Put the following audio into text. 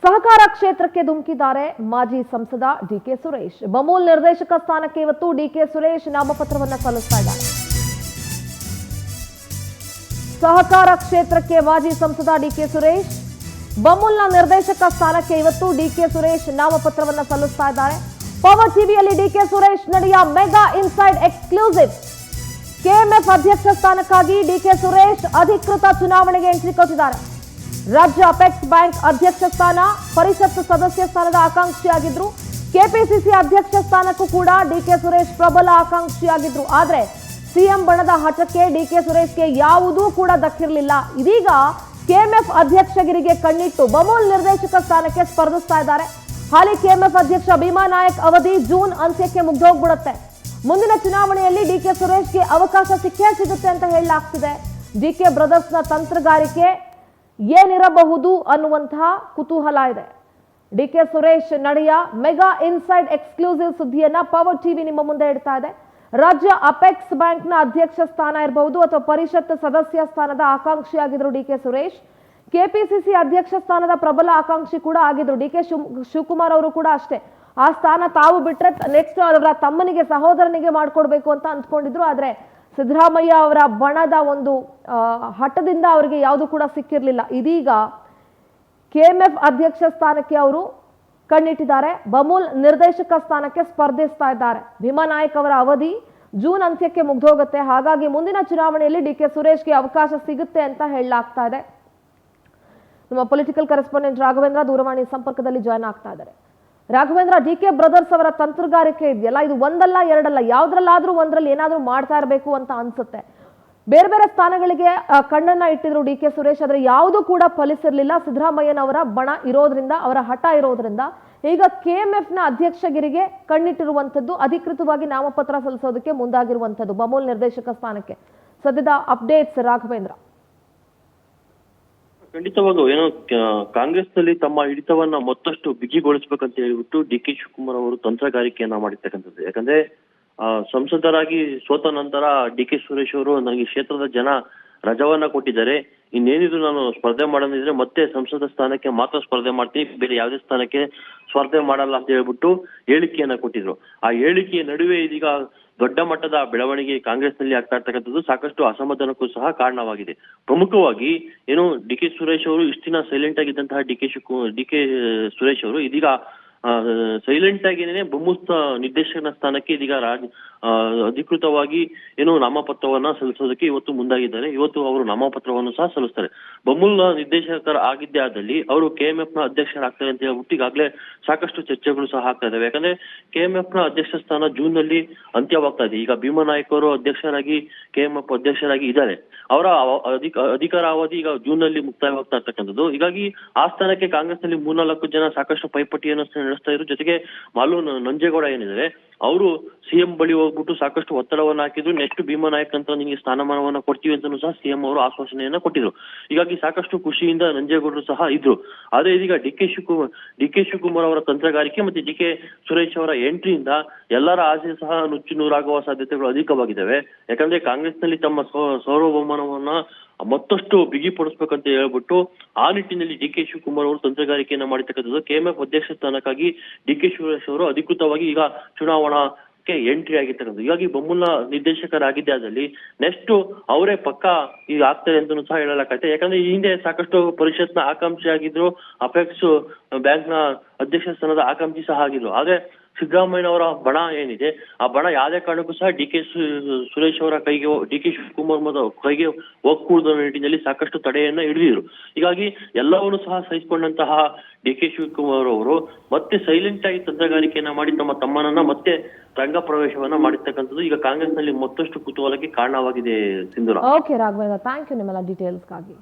ಸಹಕಾರ ಕ್ಷೇತ್ರಕ್ಕೆ ಧುಮುಕಿದ್ದಾರೆ ಮಾಜಿ ಸಂಸದ ಡಿಕೆ ಸುರೇಶ್. ಬಮೂಲ್ ನಿರ್ದೇಶಕ ಸ್ಥಾನಕ್ಕೆ ಇವತ್ತು ಡಿಕೆ ಸುರೇಶ್ ನಾಮಪತ್ರವನ್ನು ಸಲ್ಲಿಸ್ತಾ ಇದ್ದಾರೆ. ಸಹಕಾರ ಕ್ಷೇತ್ರಕ್ಕೆ ಮಾಜಿ ಸಂಸದ ಡಿಕೆ ಸುರೇಶ್ ಬಮೂಲ್ನ ನಿರ್ದೇಶಕ ಸ್ಥಾನಕ್ಕೆ ಇವತ್ತು ಡಿಕೆ ಸುರೇಶ್ ನಾಮಪತ್ರವನ್ನು ಸಲ್ಲಿಸ್ತಾ ಇದ್ದಾರೆ. ಪವರ್ ಟಿವಿಯಲ್ಲಿ ಡಿಕೆ ಸುರೇಶ್ ನಡೆಯ ಮೆಗಾ ಇನ್ಸೈಡ್ ಎಕ್ಸ್ಕ್ಲೂಸಿವ್. ಕೆಎಂಎಫ್ ಅಧ್ಯಕ್ಷ ಸ್ಥಾನಕ್ಕಾಗಿ ಡಿಕೆ ಸುರೇಶ್ ಅಧಿಕೃತ ಚುನಾವಣೆಗೆ ಎಂಟ್ರಿ ಕೊಟ್ಟಿದ್ದಾರೆ. ರಾಜ್ಯ ಅಪೆಕ್ಸ್ ಬ್ಯಾಂಕ್ ಅಧ್ಯಕ್ಷ ಸ್ಥಾನ, ಪರಿಷತ್ ಸದಸ್ಯ ಸ್ಥಾನದ ಆಕಾಂಕ್ಷಿಯಾಗಿದ್ರು. ಕೆಪಿಸಿಸಿ ಅಧ್ಯಕ್ಷ ಸ್ಥಾನಕ್ಕೂ ಕೂಡ ಡಿಕೆ ಸುರೇಶ್ ಪ್ರಬಲ ಆಕಾಂಕ್ಷಿಯಾಗಿದ್ರು. ಆದ್ರೆ ಸಿಎಂ ಬಣದ ಹಠಕ್ಕೆ ಡಿಕೆ ಸುರೇಶ್ಗೆ ಯಾವುದೂ ಕೂಡ ದಕ್ಕಿರಲಿಲ್ಲ. ಇದೀಗ ಕೆಎಂಎಫ್ ಅಧ್ಯಕ್ಷಗಿರಿಗೆ ಕಣ್ಣಿಟ್ಟು ಬಮೂಲ್ ನಿರ್ದೇಶಕ ಸ್ಥಾನಕ್ಕೆ ಸ್ಪರ್ಧಿಸ್ತಾ ಇದ್ದಾರೆ. ಹಾಲಿ ಕೆಎಂಎಫ್ ಅಧ್ಯಕ್ಷ ಭೀಮಾ ನಾಯಕ್ ಅವಧಿ ಜೂನ್ ಅಂತ್ಯಕ್ಕೆ ಮುಗ್ದೋಗ್ಬಿಡುತ್ತೆ. ಮುಂದಿನ ಚುನಾವಣೆಯಲ್ಲಿ ಡಿಕೆ ಸುರೇಶ್ಗೆ ಅವಕಾಶ ಸಿಕ್ಕೇ ಸಿಗುತ್ತೆ ಅಂತ ಹೇಳಲಾಗ್ತಿದೆ. ಡಿಕೆ ಬ್ರದರ್ಸ್ನ ತಂತ್ರಗಾರಿಕೆ ಏನಿರಬಹುದು ಅನ್ನುವಂತಹ ಕುತೂಹಲ ಇದೆ. ಡಿಕೆ ಸುರೇಶ್ ನಡೆಯ ಮೆಗಾ ಇನ್ಸೈಡ್ ಎಕ್ಸ್ಕ್ಲೂಸಿವ್ ಸುದ್ದಿಯನ್ನ ಪವರ್ ಟಿವಿ ನಿಮ್ಮ ಮುಂದೆ ಇಡ್ತಾ ಇದೆ. ರಾಜ್ಯ ಅಪೆಕ್ಸ್ ಬ್ಯಾಂಕ್ನ ಅಧ್ಯಕ್ಷ ಸ್ಥಾನ ಇರಬಹುದು ಅಥವಾ ಪರಿಷತ್ ಸದಸ್ಯ ಸ್ಥಾನದ ಆಕಾಂಕ್ಷಿಯಾಗಿದ್ರು ಡಿಕೆ ಸುರೇಶ್. ಕೆಪಿಸಿಸಿ ಅಧ್ಯಕ್ಷ ಸ್ಥಾನದ ಪ್ರಬಲ ಆಕಾಂಕ್ಷಿ ಕೂಡ ಆಗಿದ್ರು. ಡಿಕೆ ಶಿವಕುಮಾರ್ ಅವರು ಕೂಡ ಅಷ್ಟೇ. ಆ ಸ್ಥಾನ ತಾವು ಬಿಟ್ರೆ ನೆಕ್ಸ್ಟ್ ಅವರ ತಮ್ಮನಿಗೆ, ಸಹೋದರನಿಗೆ ಮಾಡ್ಕೊಡ್ಬೇಕು ಅಂತ ಅಂದ್ಕೊಂಡಿದ್ರು. ಆದ್ರೆ ಸಿದ್ದರಾಮಯ್ಯ ಅವರ ಬಣದ ಒಂದು ಹಠದಿಂದ ಅವರಿಗೆ ಯಾವುದು ಕೂಡ ಸಿಕ್ಕಿರಲಿಲ್ಲ. ಇದೀಗ ಕೆಎಂಎಫ್ ಅಧ್ಯಕ್ಷ ಸ್ಥಾನಕ್ಕೆ ಅವರು ಕಣ್ಣಿಟ್ಟಿದ್ದಾರೆ. ಬಮೂಲ್ ನಿರ್ದೇಶಕ ಸ್ಥಾನಕ್ಕೆ ಸ್ಪರ್ಧಿಸ್ತಾ ಇದ್ದಾರೆ. ಭೀಮಾ ನಾಯಕ್ ಅವರ ಅವಧಿ ಜೂನ್ ಅಂತ್ಯಕ್ಕೆ ಮುಗ್ದೋಗುತ್ತೆ. ಹಾಗಾಗಿ ಮುಂದಿನ ಚುನಾವಣೆಯಲ್ಲಿ ಡಿಕೆ ಸುರೇಶ್ಗೆ ಅವಕಾಶ ಸಿಗುತ್ತೆ ಅಂತ ಹೇಳಲಾಗ್ತಾ ಇದೆ. ನಮ್ಮ ಪೊಲಿಟಿಕಲ್ ಕರೆಸ್ಪಾಂಡೆಂಟ್ ರಾಘವೇಂದ್ರ ದೂರವಾಣಿ ಸಂಪರ್ಕದಲ್ಲಿ ಜಾಯ್ನ್ ಆಗ್ತಾ ಇದ್ದಾರೆ. ರಾಘವೇಂದ್ರ, ಡಿಕೆ ಬ್ರದರ್ಸ್ ಅವರ ತಂತ್ರಗಾರಿಕೆ ಇದೆಯಲ್ಲ, ಇದು ಒಂದಲ್ಲ ಎರಡಲ್ಲ, ಯಾವ್ದ್ರಲ್ಲಾದ್ರೂ ಒಂದ್ರಲ್ಲಿ ಏನಾದ್ರೂ ಮಾಡ್ತಾ ಇರಬೇಕು ಅಂತ ಅನ್ಸುತ್ತೆ. ಬೇರೆ ಬೇರೆ ಸ್ಥಾನಗಳಿಗೆ ಕಣ್ಣನ್ನ ಇಟ್ಟಿದ್ರು ಡಿಕೆ ಸುರೇಶ್, ಆದ್ರೆ ಯಾವುದು ಕೂಡ ಫಲಿಸಿರ್ಲಿಲ್ಲ. ಸಿದ್ದರಾಮಯ್ಯನವರ ಬಣ ಇರೋದ್ರಿಂದ, ಅವರ ಹಠ ಇರೋದ್ರಿಂದ ಈಗ ಕೆಎಂಎಫ್ ನ ಅಧ್ಯಕ್ಷಗಿರಿಗೆ ಕಣ್ಣಿಟ್ಟಿರುವಂತದ್ದು, ಅಧಿಕೃತವಾಗಿ ನಾಮಪತ್ರ ಸಲ್ಲಿಸೋದಕ್ಕೆ ಮುಂದಾಗಿರುವಂತದ್ದು ಬಮೂಲ್ ನಿರ್ದೇಶಕ ಸ್ಥಾನಕ್ಕೆ. ಸದ್ಯದ ಅಪ್ಡೇಟ್ಸ್ ರಾಘವೇಂದ್ರ. ಖಂಡಿತವಾಗೂ ಏನೋ ಕಾಂಗ್ರೆಸ್ ನಲ್ಲಿ ತಮ್ಮ ಹಿಡಿತವನ್ನ ಮತ್ತಷ್ಟು ಬಿಗಿಗೊಳಿಸಬೇಕಂತ ಹೇಳ್ಬಿಟ್ಟು ಡಿ.ಕೆ. ಶಿವಕುಮಾರ್ ಅವರು ತಂತ್ರಗಾರಿಕೆಯನ್ನ ಮಾಡಿರ್ತಕ್ಕಂಥದ್ದು. ಯಾಕಂದ್ರೆ ಸಂಸದರಾಗಿ ಸೋತ ನಂತರ ಡಿ.ಕೆ. ಸುರೇಶ್ ಅವರು ನನಗೆ ಕ್ಷೇತ್ರದ ಜನ ರಜವನ್ನ ಕೊಟ್ಟಿದ್ದಾರೆ, ಇನ್ನೇನಿದ್ರು ನಾನು ಸ್ಪರ್ಧೆ ಮಾಡೋದಿದ್ರೆ ಮತ್ತೆ ಸಂಸದ ಸ್ಥಾನಕ್ಕೆ ಮಾತ್ರ ಸ್ಪರ್ಧೆ ಮಾಡ್ತೀನಿ, ಬೇರೆ ಯಾವುದೇ ಸ್ಥಾನಕ್ಕೆ ಸ್ಪರ್ಧೆ ಮಾಡಲ್ಲ ಅಂತ ಹೇಳ್ಬಿಟ್ಟು ಹೇಳಿಕೆಯನ್ನ ಕೊಟ್ಟಿದ್ರು. ಆ ಹೇಳಿಕೆಯ ನಡುವೆ ಇದೀಗ ದೊಡ್ಡ ಮಟ್ಟದ ಬೆಳವಣಿಗೆ ಕಾಂಗ್ರೆಸ್ ನಲ್ಲಿ ಆಗ್ತಾ ಇರ್ತಕ್ಕಂಥದ್ದು ಸಾಕಷ್ಟು ಅಸಮಾಧಾನಕ್ಕೂ ಸಹ ಕಾರಣವಾಗಿದೆ. ಪ್ರಮುಖವಾಗಿ ಏನು ಡಿ.ಕೆ. ಸುರೇಶ್ ಅವರು ಇಷ್ಟು ದಿನ ಸೈಲೆಂಟ್ ಆಗಿದ್ದಂತಹ ಡಿ.ಕೆ. ಸುರೇಶ್ ಅವರು ಇದೀಗ ಸೈಲೆಂಟ್ ಆಗಿನೇ ಬಮೂಲ್ ನಿರ್ದೇಶಕನ ಸ್ಥಾನಕ್ಕೆ ಇದೀಗ ಅಧಿಕೃತವಾಗಿ ಏನು ನಾಮಪತ್ರವನ್ನ ಸಲ್ಲಿಸೋದಕ್ಕೆ ಇವತ್ತು ಮುಂದಾಗಿದ್ದಾರೆ. ಇವತ್ತು ಅವರು ನಾಮಪತ್ರವನ್ನು ಸಹ ಸಲ್ಲಿಸ್ತಾರೆ. ಬಮೂಲ್ ನಿರ್ದೇಶಕರ ಆಗಿದ್ದೇ ಆದಲ್ಲಿ ಅವರು ಕೆಎಂಎಫ್ ನ ಅಧ್ಯಕ್ಷರಾಗ್ತಾರೆ ಅಂತ ಹೇಳ್ಬಿಟ್ಟು ಈಗಾಗಲೇ ಸಾಕಷ್ಟು ಚರ್ಚೆಗಳು ಸಹ ಆಗ್ತಾ ಇದಾವೆ. ಯಾಕಂದ್ರೆ ಕೆಎಂಎಫ್ ನ ಅಧ್ಯಕ್ಷ ಸ್ಥಾನ ಜೂನ್ ನಲ್ಲಿ ಅಂತ್ಯವಾಗ್ತಾ ಇದೆ. ಈಗ ಭೀಮಾ ನಾಯಕ್ ಅವರು ಅಧ್ಯಕ್ಷರಾಗಿ ಕೆಎಂಎಫ್ ಅಧ್ಯಕ್ಷರಾಗಿ ಇದ್ದಾರೆ. ಅವರ ಅಧಿಕಾರ ಅವಧಿ ಈಗ ಜೂನ್ ನಲ್ಲಿ ಮುಕ್ತಾಯವಾಗ್ತಾ ಇರ್ತಕ್ಕಂಥದ್ದು. ಹೀಗಾಗಿ ಆ ಸ್ಥಾನಕ್ಕೆ ಕಾಂಗ್ರೆಸ್ ನಲ್ಲಿ 3-4 ಜನ ಸಾಕಷ್ಟು ಪೈಪೋಟಿಯನ್ನು ನಡೆಸ್ತಾ ಇದ್ರು. ಜೊತೆಗೆ ಮಾಲು ನಂಜೇಗೌಡ ಏನಿದ್ದಾರೆ ಅವರು ಸಿಎಂ ಬಳಿ ಹೋಗ್ಬಿಟ್ಟು ಸಾಕಷ್ಟು ಒತ್ತಡವನ್ನ ಹಾಕಿದ್ರು. ನೆಕ್ಸ್ಟ್ ಭೀಮಾ ನಾಯಕ್ ಅಂತ ನಿಮಗೆ ಸ್ಥಾನಮಾನವನ್ನ ಕೊಡ್ತೀವಿ ಅಂತಲೂ ಸಹ ಸಿಎಂ ಅವರು ಆಶ್ವಾಸನೆಯನ್ನ ಕೊಟ್ಟಿದ್ರು. ಹೀಗಾಗಿ ಸಾಕಷ್ಟು ಖುಷಿಯಿಂದ ನಂಜೇಗೌಡರು ಸಹ ಇದ್ರು. ಆದ್ರೆ ಇದೀಗ ಡಿ.ಕೆ. ಶಿವಕುಮಾರ್ ಅವರ ತಂತ್ರಗಾರಿಕೆ ಮತ್ತೆ ಡಿ.ಕೆ. ಸುರೇಶ್ ಅವರ ಎಂಟ್ರಿಯಿಂದ ಎಲ್ಲರ ಆಸೆ ಸಹ ನುಚ್ಚು ನೂರಾಗುವ ಸಾಧ್ಯತೆಗಳು ಅಧಿಕವಾಗಿದ್ದಾವೆ. ಯಾಕಂದ್ರೆ ಕಾಂಗ್ರೆಸ್ ನಲ್ಲಿ ತಮ್ಮ ಸಾರ್ವಭೌಮನವನ್ನ ಮತ್ತಷ್ಟು ಬಿಗಿಪಡಿಸ್ಬೇಕಂತ ಹೇಳ್ಬಿಟ್ಟು ಆ ನಿಟ್ಟಿನಲ್ಲಿ ಡಿ.ಕೆ. ಶಿವಕುಮಾರ್ ಅವರು ತಂತ್ರಗಾರಿಕೆಯನ್ನ ಮಾಡಿರ್ತಕ್ಕಂಥದ್ದು. ಕೆಎಂಎಫ್ ಅಧ್ಯಕ್ಷ ಸ್ಥಾನಕ್ಕಾಗಿ ಡಿ.ಕೆ. ಸುರೇಶ್ ಅವರು ಅಧಿಕೃತವಾಗಿ ಈಗ ಚುನಾವಣಾಕ್ಕೆ ಎಂಟ್ರಿ ಆಗಿರ್ತಕ್ಕಂಥದ್ದು. ಹೀಗಾಗಿ ಬಮೂಲ್ನ ನಿರ್ದೇಶಕರಾಗಿದ್ದೇ ಆದಲ್ಲಿ ನೆಕ್ಸ್ಟ್ ಅವರೇ ಪಕ್ಕ ಈಗ ಆಗ್ತಾರೆ ಅಂತಲೂ ಸಹ ಹೇಳಲಾಗತ್ತೆ. ಯಾಕಂದ್ರೆ ಈ ಹಿಂದೆ ಸಾಕಷ್ಟು ಪರಿಷತ್ನ ಆಕಾಂಕ್ಷಿ ಆಗಿದ್ರು, ಅಪೆಕ್ಸ್ ಬ್ಯಾಂಕ್ ನ ಅಧ್ಯಕ್ಷ ಸ್ಥಾನದ ಆಕಾಂಕ್ಷಿ ಸಹ ಆಗಿದ್ರು. ಆದ್ರೆ ಸಿದ್ದರಾಮಯ್ಯನವರ ಬಣ ಏನಿದೆ ಆ ಬಣ ಯಾವುದೇ ಕಾರಣಕ್ಕೂ ಸಹ ಡಿ.ಕೆ. ಸುರೇಶ್ ಅವರ ಕೈಗೆ, ಡಿ.ಕೆ. ಶಿವಕುಮಾರ್ ಕೈಗೆ ಹೋಗ್ಕೂಡದ ನಿಟ್ಟಿನಲ್ಲಿ ಸಾಕಷ್ಟು ತಡೆಯನ್ನ ಹಿಡಿದಿದ್ರು. ಹೀಗಾಗಿ ಎಲ್ಲವನ್ನೂ ಸಹ ಸಹಿಸಿಕೊಂಡಂತಹ ಡಿ.ಕೆ. ಶಿವಕುಮಾರ್ ಅವರು ಮತ್ತೆ ಸೈಲೆಂಟ್ ಆಗಿ ತಂತ್ರಗಾರಿಕೆಯನ್ನ ಮಾಡಿ ತಮ್ಮ ತಮ್ಮನನ್ನ ಮತ್ತೆ ರಂಗ ಪ್ರವೇಶವನ್ನ ಮಾಡಿರ್ತಕ್ಕಂಥದ್ದು ಈಗ ಕಾಂಗ್ರೆಸ್ ನಲ್ಲಿ ಮತ್ತಷ್ಟು ಕುತೂಹಲಕ್ಕೆ ಕಾರಣವಾಗಿದೆ. ಸಿಂಧೂರ. ಓಕೆ ರಾಘವೇಂದ್ರ, ಥ್ಯಾಂಕ್ ಯು ನಿಮ್ಮೆಲ್ಲ ಡೀಟೇಲ್ಸ್ಗಾಗಿ.